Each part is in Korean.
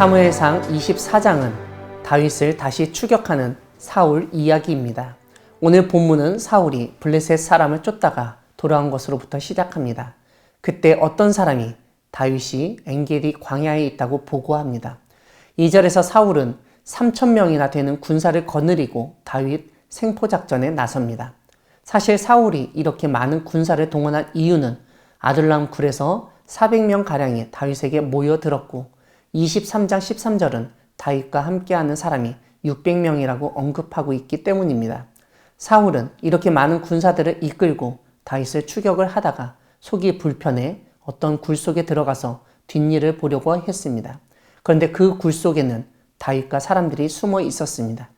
사무엘상 24장은 다윗을 다시 추격하는 사울 이야기입니다. 오늘 본문은 사울이 블레셋 사람을 쫓다가 돌아온 것으로부터 시작합니다. 그때 어떤 사람이 다윗이 엔게디 광야에 있다고 보고합니다. 2절에서 사울은 3,000명이나 되는 군사를 거느리고 다윗 생포작전에 나섭니다. 사실 사울이 이렇게 많은 군사를 동원한 이유는 아둘람 굴에서 400명가량이 다윗에게 모여들었고 23장 13절은 다윗과 함께하는 사람이 600명이라고 언급하고 있기 때문입니다. 사울은 이렇게 많은 군사들을 이끌고 다윗을 추격을 하다가 속이 불편해 어떤 굴 속에 들어가서 뒷일을 보려고 했습니다. 그런데 그 굴 속에는 다윗과 사람들이 숨어 있었습니다.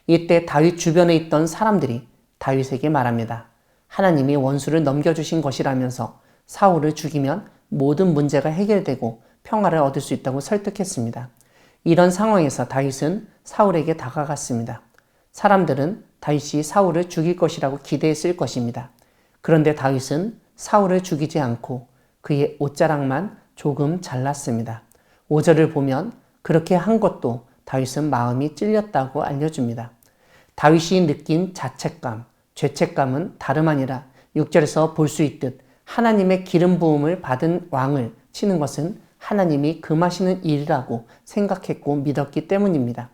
이때 다윗 주변에 있던 사람들이 다윗에게 말합니다. 하나님이 원수를 넘겨주신 것이라면서 사울을 죽이면 모든 문제가 해결되고 평화를 얻을 수 있다고 설득했습니다. 이런 상황에서 다윗은 사울에게 다가갔습니다. 사람들은 다윗이 사울을 죽일 것이라고 기대했을 것입니다. 그런데 다윗은 사울을 죽이지 않고 그의 옷자락만 조금 잘랐습니다. 5절을 보면 그렇게 한 것도 다윗은 마음이 찔렸다고 알려줍니다. 다윗이 느낀 자책감, 죄책감은 다름 아니라 6절에서 볼 수 있듯 하나님의 기름 부음을 받은 왕을 치는 것은 하나님이 금하시는 일이라고 생각했고 믿었기 때문입니다.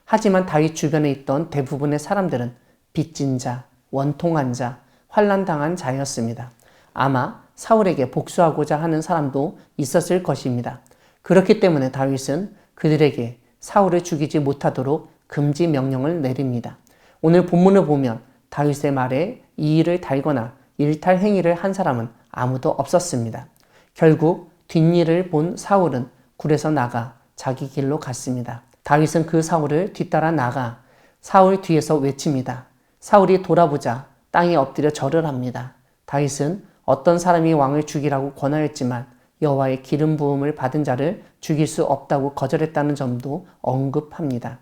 하지만 다윗 주변에 있던 대부분의 사람들은 빚진 자, 원통한 자, 환난당한 자였습니다. 아마 사울에게 복수하고자 하는 사람도 있었을 것입니다. 그렇기 때문에 다윗은 그들에게 사울을 죽이지 못하도록 금지 명령을 내립니다. 오늘 본문을 보면 다윗의 말에 이의를 달거나 일탈 행위를 한 사람은 아무도 없었습니다. 결국 뒷일을 본 사울은 굴에서 나가 자기 길로 갔습니다. 다윗은 그 사울을 뒤따라 나가 사울 뒤에서 외칩니다. 사울이 돌아보자 땅에 엎드려 절을 합니다. 다윗은 어떤 사람이 왕을 죽이라고 권하였지만 여호와의 기름 부음을 받은 자를 죽일 수 없다고 거절했다는 점도 언급합니다.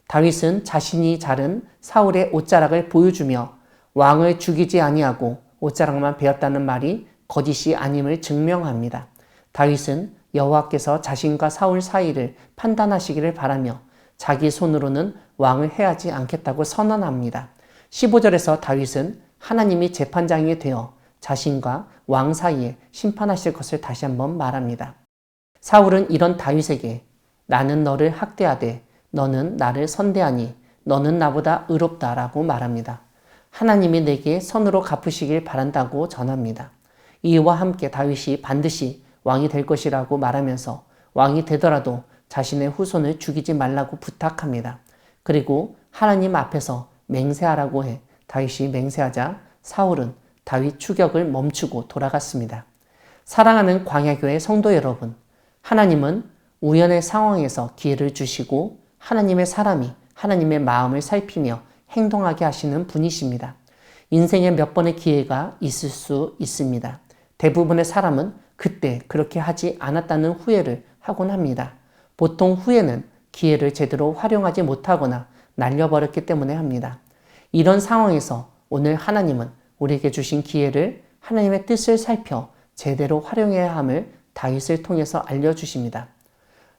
다윗은 자신이 자른 사울의 옷자락을 보여주며 왕을 죽이지 아니하고 옷자락만 베었다는 말이 거짓이 아님을 증명합니다. 다윗은 여호와께서 자신과 사울 사이를 판단하시기를 바라며 자기 손으로는 왕을 해하지 않겠다고 선언합니다. 15절에서 다윗은 하나님이 재판장이 되어 자신과 왕 사이에 심판하실 것을 다시 한번 말합니다. 사울은 이런 다윗에게 나는 너를 학대하되 너는 나를 선대하니 너는 나보다 의롭다라고 말합니다. 하나님이 내게 선으로 갚으시길 바란다고 전합니다. 이와 함께 다윗이 반드시 왕이 될 것이라고 말하면서 왕이 되더라도 자신의 후손을 죽이지 말라고 부탁합니다. 그리고 하나님 앞에서 맹세하라고 해 다윗이 맹세하자 사울은 다윗 추격을 멈추고 돌아갔습니다. 사랑하는 광야교회 성도 여러분, 하나님은 우연의 상황에서 기회를 주시고 하나님의 사람이 하나님의 마음을 살피며 행동하게 하시는 분이십니다. 인생에 몇 번의 기회가 있을 수 있습니다. 대부분의 사람은 그때 그렇게 하지 않았다는 후회를 하곤 합니다. 보통 후회는 기회를 제대로 활용하지 못하거나 날려버렸기 때문에 합니다. 이런 상황에서 오늘 하나님은 우리에게 주신 기회를 하나님의 뜻을 살펴 제대로 활용해야 함을 다윗을 통해서 알려주십니다.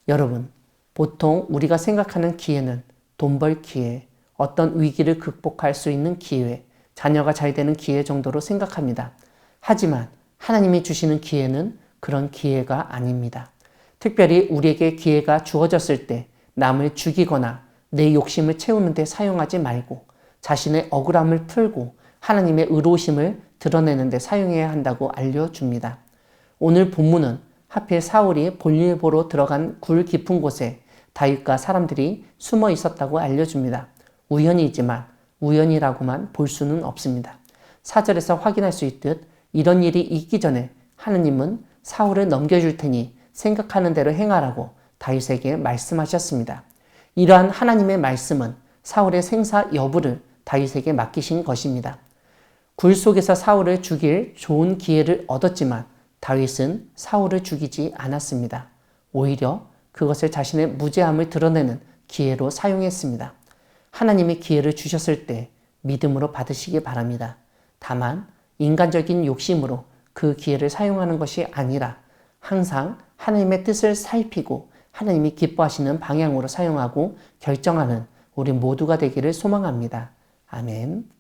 여러분, 보통 우리가 생각하는 기회는 돈 벌 기회, 어떤 위기를 극복할 수 있는 기회, 자녀가 잘 되는 기회 정도로 생각합니다. 하지만 하나님이 주시는 기회는 그런 기회가 아닙니다. 특별히 우리에게 기회가 주어졌을 때 남을 죽이거나 내 욕심을 채우는 데 사용하지 말고 자신의 억울함을 풀고 하나님의 의로우심을 드러내는 데 사용해야 한다고 알려줍니다. 오늘 본문은 하필 사울이 볼일 보러 들어간 굴 깊은 곳에 다윗과 사람들이 숨어 있었다고 알려줍니다. 우연이지만 우연이라고만 볼 수는 없습니다. 4절에서 확인할 수 있듯 이런 일이 있기 전에 하느님은 사울을 넘겨줄 테니 생각하는 대로 행하라고 다윗에게 말씀하셨습니다. 이러한 하나님의 말씀은 사울의 생사 여부를 다윗에게 맡기신 것입니다. 굴 속에서 사울을 죽일 좋은 기회를 얻었지만 다윗은 사울을 죽이지 않았습니다. 오히려 그것을 자신의 무죄함을 드러내는 기회로 사용했습니다. 하나님이 기회를 주셨을 때 믿음으로 받으시기 바랍니다. 다만 인간적인 욕심으로 그 기회를 사용하는 것이 아니라 항상 하나님의 뜻을 살피고 하나님이 기뻐하시는 방향으로 사용하고 결정하는 우리 모두가 되기를 소망합니다. 아멘.